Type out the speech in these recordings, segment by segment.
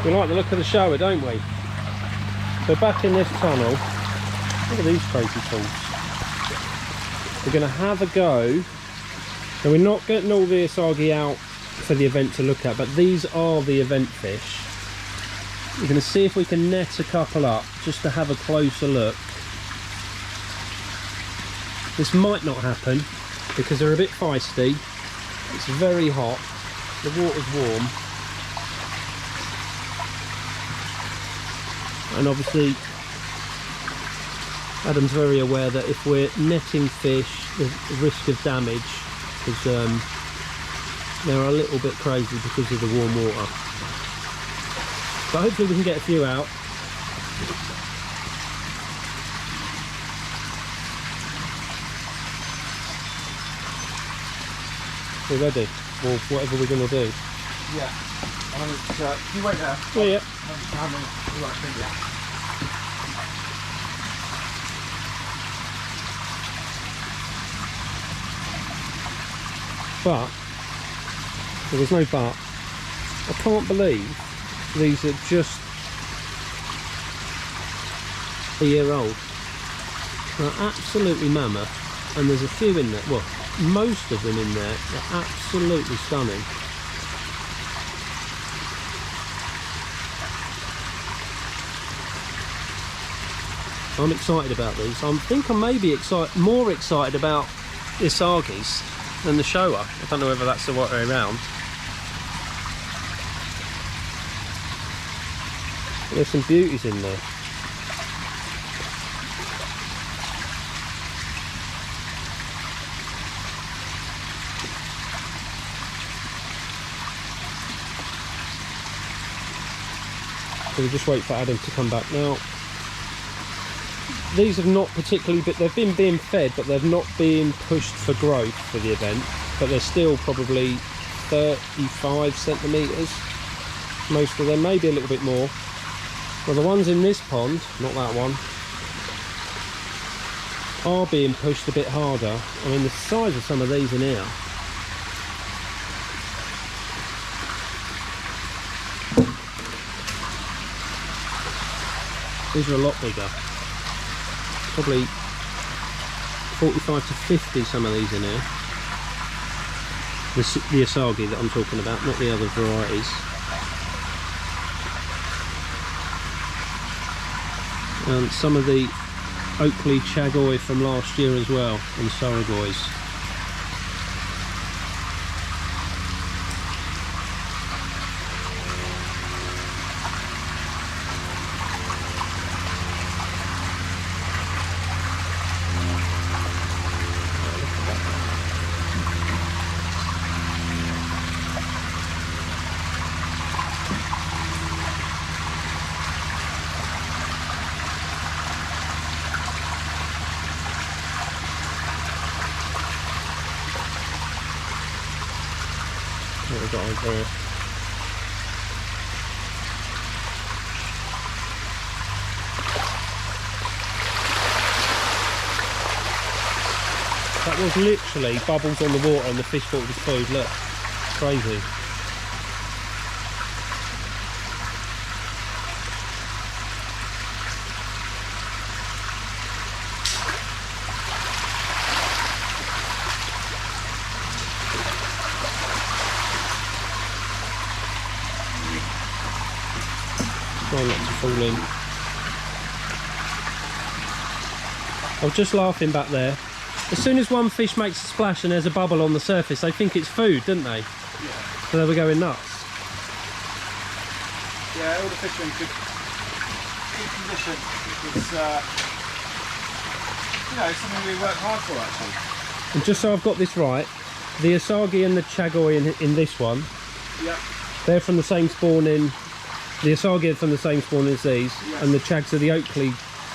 We like the look of the shower, don't we? So back in this tunnel, look at these crazy tools. We're going to have a go. Now we're not getting all the Asagi out for the event to look at, but these are the event fish. We're going to see if we can net a couple up just to have a closer look. This might not happen because they're a bit feisty. It's very hot. The water's warm. And obviously Adam's very aware that if we're netting fish, there's a risk of damage because they're a little bit crazy because of the warm water. But hopefully we can get a few out. We're ready for whatever we're going to do. Yeah. You wait there. Oh yeah. But there was no but. I can't believe these are just a year old. They're absolutely mammoth, and there's a few in there. Well, most of them in there are absolutely stunning. I'm excited about these. I think I'm maybe more excited about the Asagis than the Showa. I don't know whether that's the right way around. There's some beauties in there. So we just wait for Adam to come back now. These have not particularly, but they've been being fed, but they've not been pushed for growth for the event. But they're still probably 35 centimetres. Most of them, maybe a little bit more. Well, the ones in this pond, not that one, are being pushed a bit harder. I mean, the size of some of these in here. These are a lot bigger. Probably 45 to 50, some of these in here. The Asagi that I'm talking about, not the other varieties. And some of the Oakley Chagoi from last year as well, and Saragois. What we've got over here. That was literally bubbles on the water and the fish thought it was food. Look, crazy. Try not to fall in. I was just laughing back there. As soon as one fish makes a splash and there's a bubble on the surface, they think it's food, don't they? Yeah. So they were going nuts. Yeah, all the fish are in good condition. It's, you know, something we work hard for actually. And just so I've got this right, the Asagi and the Chagoi in this one, yep, they're from the same spawn in. The Asagi are from the same spawn as these, yes, and the Chags are the Oakley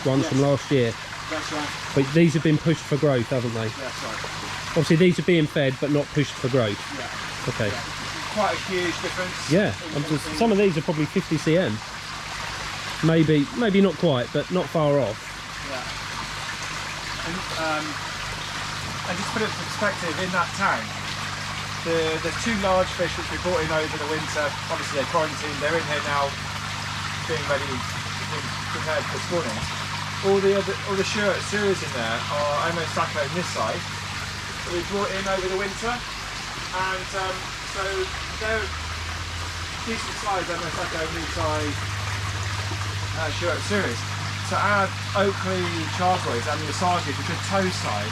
ones, yes, from last year. That's right. But these have been pushed for growth, haven't they? That's right. Obviously these are being fed but not pushed for growth. Yeah. Okay. Yeah. Quite a huge difference. Yeah, some of these are probably 50 cm. Maybe not quite, but not far off. Yeah. And just put it in perspective, in that tank, the two large fish which we brought in over the winter, obviously they're quarantined, they're in here now, being prepared for spawning. All the series in there are Heresaki on this side that we brought in over the winter, and so they're decent size Heresaki new size series. So our Oakley Charboys and the Asagi, which are toe side,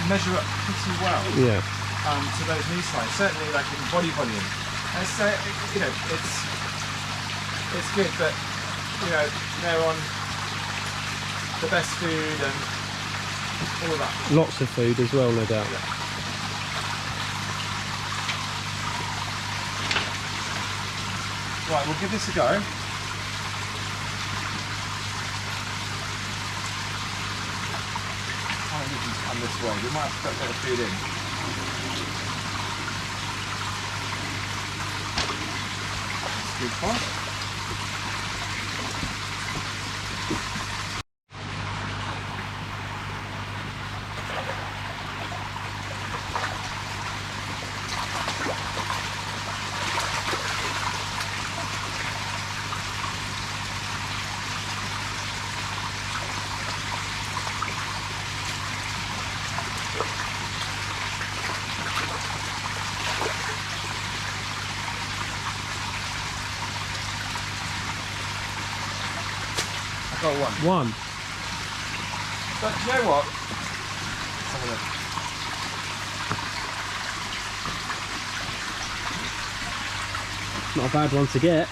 measure up pretty well. Yeah. To those knee size, certainly like in body volume. And so you know it's good, but you know they're on the best food and all of that. Lots of food as well, no doubt. Yeah. Right, we'll give this a go. I think we can come this way. We might have to put a bit of food in. Good fun. Got one. But you know what? Let's have a look. Not a bad one to get.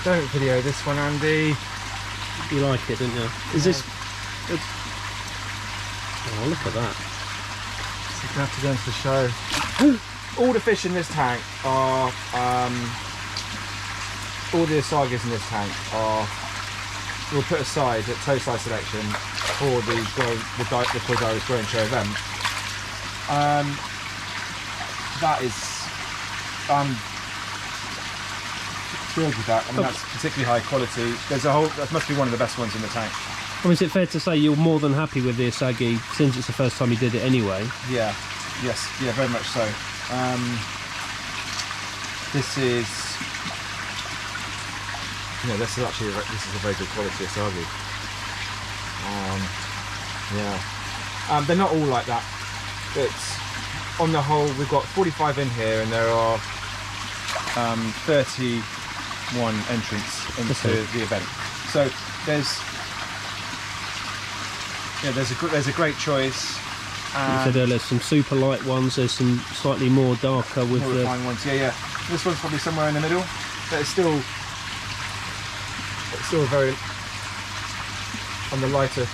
Don't video this one, Andy. You like it, didn't you? Is this... Oh, look at that. So you have to go into the show. All the fish in this tank are... all the Asagis in this tank are... We'll put aside at toe size selection for the Koizaru's Growing Show event. That is, I'm thrilled with that. I mean, that's particularly high quality. There's a whole, that must be one of the best ones in the tank. I mean, is it fair to say you're more than happy with the Asagi since it's the first time you did it anyway? Yeah, yes, yeah, very much so. This is. No, this is actually this is a very good quality Asagi. Yeah, they're not all like that. But on the whole, we've got 45 in here, and there are 31 entrants into the event. So there's a great choice. You said earlier some super light ones. There's some slightly more darker with more refined ones. Yeah. This one's probably somewhere in the middle, but it's still very on the lighter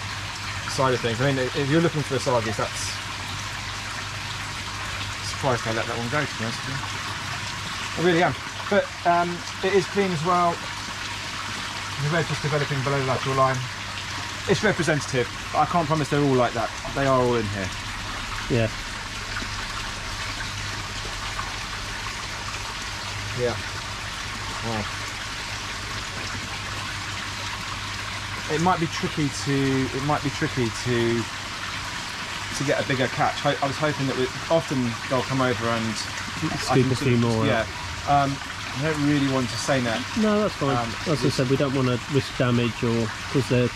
side of things. I mean, if you're looking for Asagis, that's surprised I let that one go, to be honest with you. I really am. But it is clean as well. They're just developing below the lateral line. It's representative. I can't promise they're all like that. They are all in here. Yeah. Yeah. Wow. It might be tricky to get a bigger catch. I was hoping that often they'll come over and scoop a few more. Yeah. I don't really want to say that. No, that's fine. As I said, we don't want to risk damage or because they're.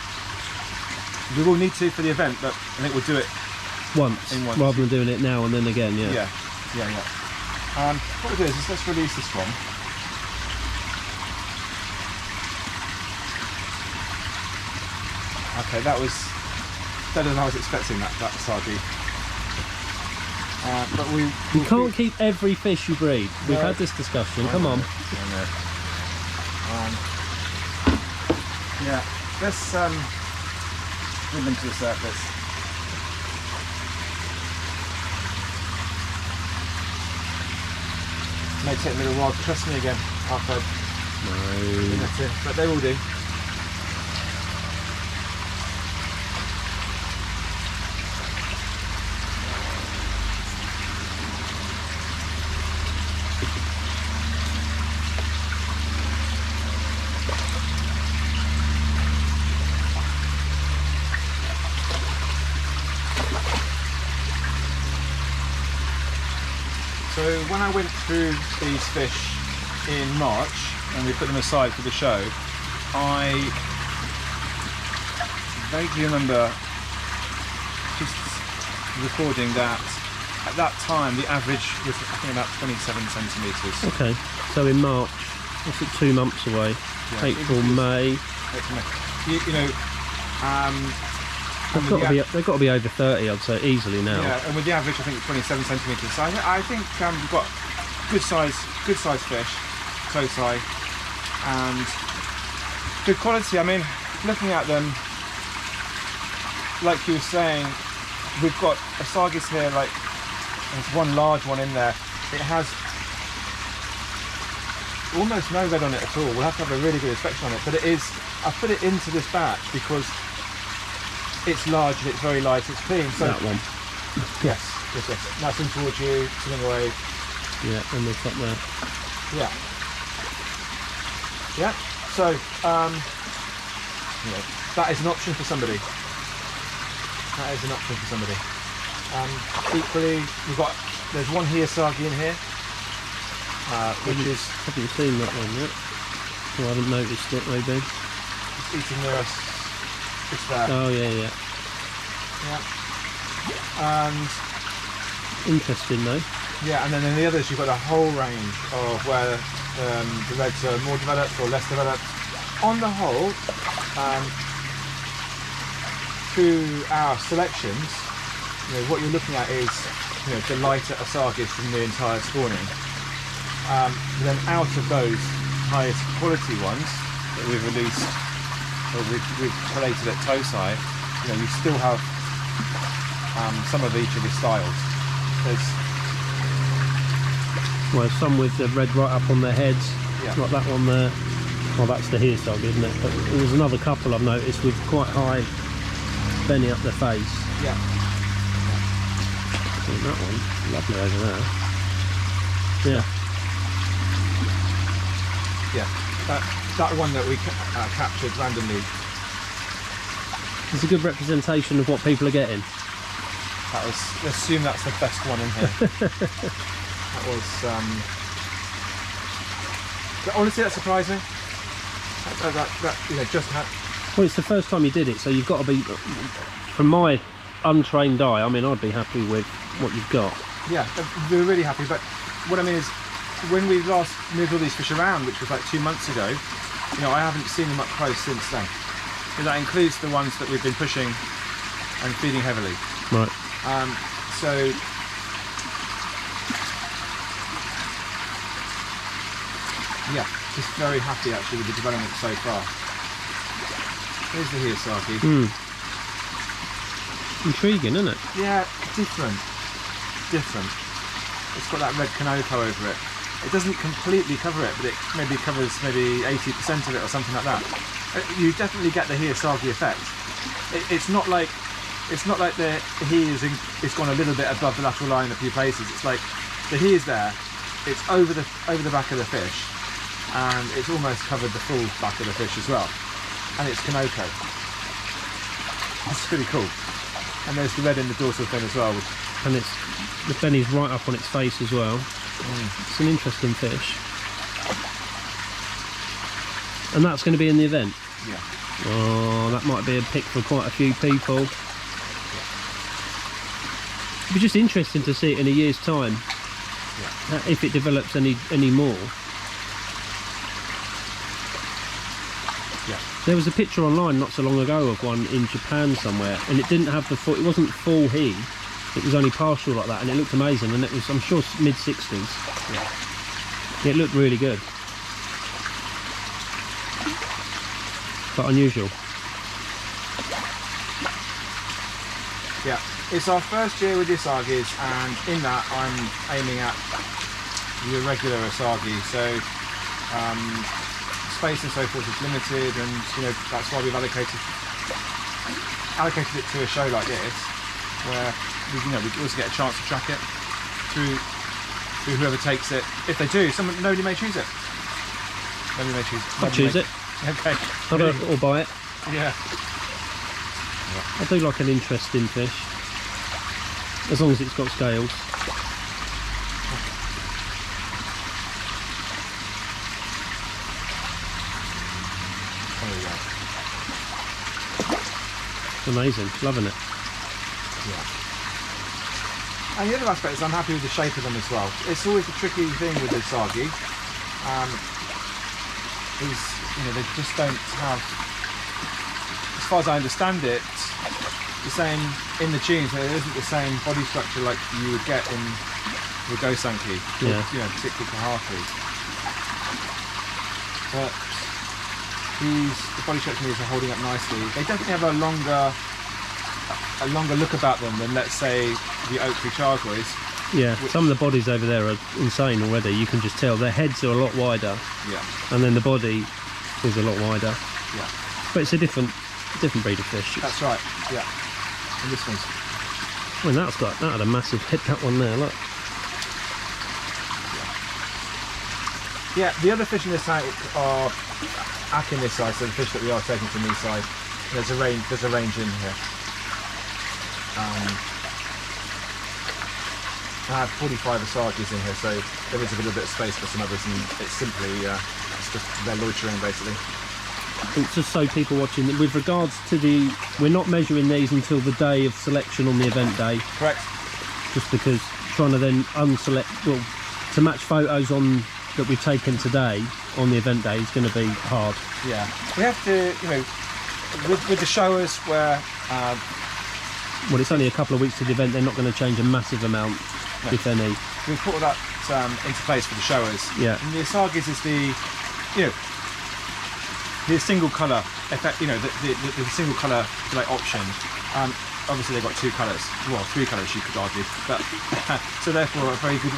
We will need to for the event, but I think we'll do it once rather than doing it now and then again. Yeah. Yeah. What we'll do is let's release this one. Okay, that was better than I was expecting. That Asagi. But you can't keep every fish you breed. We've had this discussion. Come on. Yeah. Let's bring them to the surface. May take a little while. Trust me again. After No. But they will do. when I went through these fish in March and we put them aside for the show, I vaguely remember just recording that at that time the average was I think about 27 centimetres. Okay, so in March, what's it, 2 months away? Yeah, April, May. You know, they've got to be over 30, I'd say, easily now. Yeah, and with the average, I think 27 centimetres. So I think we've got good size fish, Tosai, and good quality. I mean, looking at them, like you were saying, we've got Asagis here. Like, there's one large one in there. It has almost no red on it at all. We'll have to have a really good inspection on it. But it is. I put it into this batch because it's large and it's very light, it's clean. So that one. Yes. Nice and towards you, swimming away. Yeah, and the top there. Yeah. Yeah. So, you know, that is an option for somebody. That is an option for somebody. Equally, there's one Heresaki in here, which is. Haven't seen that one yet. Well, I haven't noticed it. Maybe. It's eating near us. Just there. Oh yeah. Yeah. And interesting though. Yeah, and then in the others you've got a whole range of where the reds are more developed or less developed. On the whole, through our selections, you know, what you're looking at is, you know, the lighter Asagis from the entire spawning. Then out of those highest quality ones that we've released, or we've collated at Tosai, you know, you still have some of each of the styles. Well, some with the red right up on their heads, yeah. Like that one there. Well, that's the Heresaki, isn't it? But there's another couple I've noticed with quite high benny up their face. Yeah. And that one, lovely over there. Yeah. Yeah. That one that we captured randomly. It's a good representation of what people are getting. Let's assume that's the best one in here. That was, honestly, that surprised me. That you know, just had. Well, it's the first time you did it, so you've got to be, from my untrained eye, I mean, I'd be happy with what you've got. Yeah, we were really happy, but what I mean is, when we last moved all these fish around, which was like 2 months ago, you know, I haven't seen them up close since then. And that includes the ones that we've been pushing and feeding heavily. Right. So yeah, just very happy actually with the development so far. Here's the Heresaki. Intriguing, isn't it? Yeah, different. It's got that red Kanoko over it. It doesn't completely cover it, but it maybe covers maybe 80% of it or something like that. You definitely get the Heresaki effect. It's not like the he is gone a little bit above the lateral line in a few places. It's like the he is there. It's over the back of the fish, and it's almost covered the full back of the fish as well. And it's Kanoko. That's pretty cool. And there's the red in the dorsal fin as well. And the benny's right up on its face as well. It's an interesting fish. And that's going to be in the event? Yeah. Oh, that might be a pick for quite a few people. It'd be just interesting to see it in a year's time, if it develops any more. Yeah. There was a picture online not so long ago of one in Japan somewhere, and it didn't have the full. It wasn't full he. It was only partial like that, and it looked amazing. And it was, I'm sure, mid-60s. Yeah. It looked really good, but unusual. Yeah. It's our first year with the Asagis, and in that I'm aiming at the irregular Asagi. So space and so forth is limited, and you know that's why we've allocated it to a show like this, where we also get a chance to track it through whoever takes it. If they do, nobody may choose it. Nobody may choose it. I'll choose it. Okay. Or buy it. Yeah. I do like an interesting fish, as long as it's got scales. There we go. Amazing, loving it. Yeah. And the other aspect is I'm happy with the shape of them as well. It's always the tricky thing with the Asagi. Is, you know, they just don't have, as far as I understand it, the same in the tunes. There isn't the same body structure like you would get in the Gosanki, yeah. Or, you know, particularly Kahaku. But the body structure are holding up nicely. They definitely have a longer look about them than, let's say, the Oaktree Chargoys. Yeah, some of the bodies over there are insane already. You can just tell their heads are a lot wider. Yeah. And then the body is a lot wider. Yeah. But it's a different breed of fish. That's right. Yeah. And this one's. I mean, that had a massive head. That one there, look. Yeah. The other fish in this tank are Akin this side, so the fish that we are taking from this side. There's a range in here. I have 45 Asagis in here, so there is a little bit of space for some others, and it's simply it's just they're loitering basically. It's just so people watching that with regards to we're not measuring these until the day of selection on the event day. Correct. Just because trying to then to match photos on that we've taken today on the event day is going to be hard. Yeah, we have to, you know, with the showers where. Well, it's only a couple of weeks to the event. They're not going to change a massive amount, no. If any. We've put all that into place for the showers. Yeah. And the Asagis is the single colour effect. You know, the single colour like option. Obviously, they've got two colours. Well, three colours you could argue. But so therefore, a very good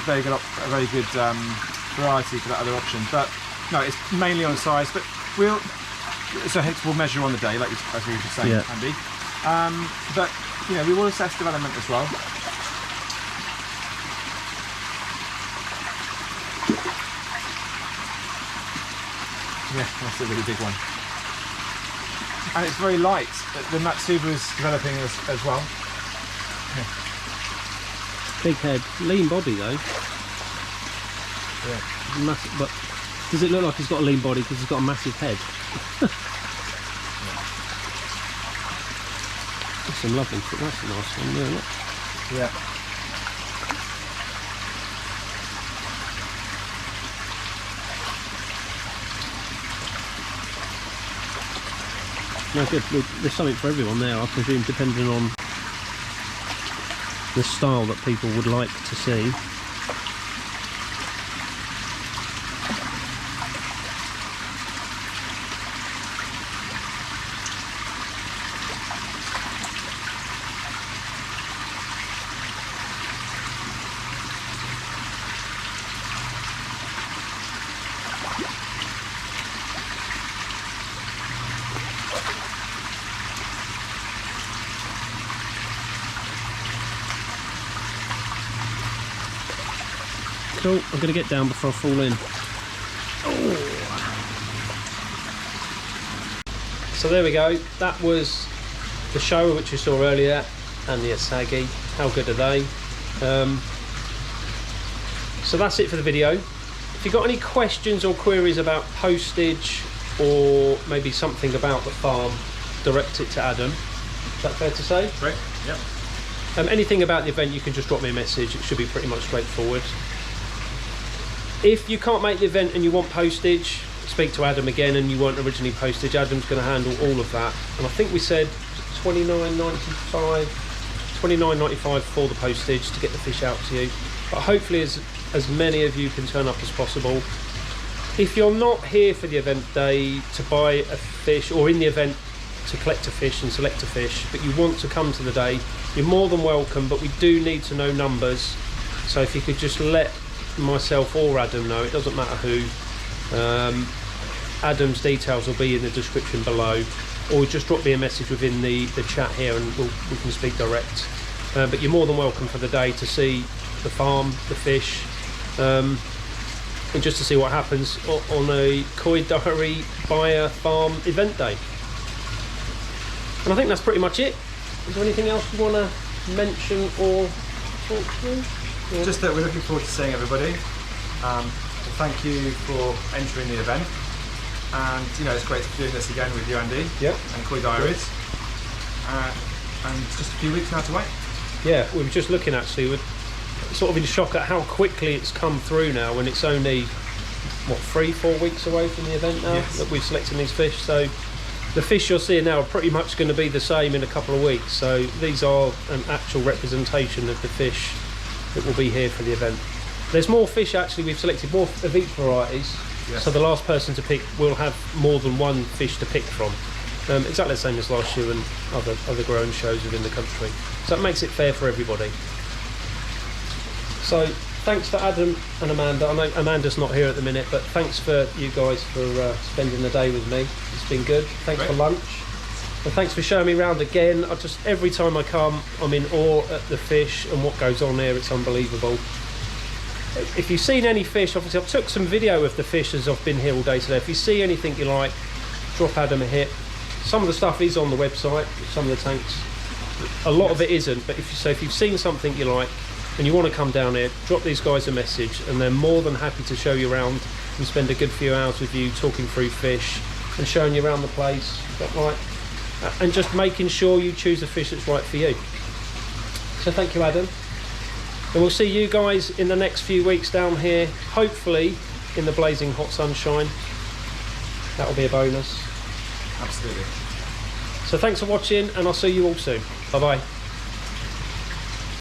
variety for that other option. But no, it's mainly on size. But hence we'll measure on the day, like as we were just saying, yeah. Andy. But you know, we will assess development as well. Yeah, that's a really big one. And it's very light. The Matsuba is developing as well. Yeah. Big head, lean body though. Yeah. Massive, but does it look like he's got a lean body because he's got a massive head? That's some lovely. That's a nice one, yeah. Look. Yeah. No, good. There's something for everyone there, I presume, depending on the style that people would like to see. Cool, I'm going to get down before I fall in. Oh. So there we go, that was the shower which you saw earlier and the Asagi. How good are they? So that's it for the video. If you've got any questions or queries about postage or maybe something about the farm, direct it to Adam. Is that fair to say? Correct, yep. Anything about the event, you can just drop me a message. It should be pretty much straightforward. If you can't make the event and you want postage, speak to Adam again, and you want originally postage. Adam's going to handle all of that. And I think we said $29.95 for the postage to get the fish out to you. But hopefully as many of you can turn up as possible. If you're not here for the event day to buy a fish, or in the event to collect a fish and select a fish, but you want to come to the day, you're more than welcome, but we do need to know numbers. So if you could just let myself or Adam know, it doesn't matter who. Adam's details will be in the description below, or just drop me a message within the chat here and we can speak direct. But you're more than welcome for the day to see the farm, the fish, and just to see what happens on a Koi Diary Byer farm event day. And I think that's pretty much it. Is there anything else you want to mention or talk through? Yeah. Just that we're looking forward to seeing everybody. Thank you for entering the event. and you know, it's great to be doing this again with you, Andy. Yep. And Koi Diaries. And it's just a few weeks now to wait. Yeah, we were just looking actually, we're sort of in shock at how quickly it's come through now, when it's only, what, 3-4 weeks away from the event now. Yes. That we're selecting these fish. So the fish you're seeing now are pretty much going to be the same in a couple of weeks. So these are an actual representation of the fish that will be here for the event. There's more fish actually, we've selected more of each varieties. Yes. So the last person to pick will have more than one fish to pick from. Exactly the same as last year and other growing shows within the country. So that makes it fair for everybody. So thanks for Adam and Amanda. I know Amanda's not here at the minute, but thanks for you guys for spending the day with me. It's been good. Thanks Great. for lunch. And thanks for showing me around again. Every time I come, I'm in awe at the fish and what goes on there. It's unbelievable. If you've seen any fish, obviously I've took some video of the fish as I've been here all day today. If you see anything you like, drop Adam a hit. Some of the stuff is on the website, some of the tanks. A lot of it isn't, but if you've seen something you like and you want to come down here, drop these guys a message and they're more than happy to show you around and spend a good few hours with you talking through fish and showing you around the place. Is that right? And just making sure you choose a fish that's right for you. So thank you, Adam. And we'll see you guys in the next few weeks down here, hopefully in the blazing hot sunshine. That'll be a bonus. Absolutely. So thanks for watching, and I'll see you all soon. Bye bye.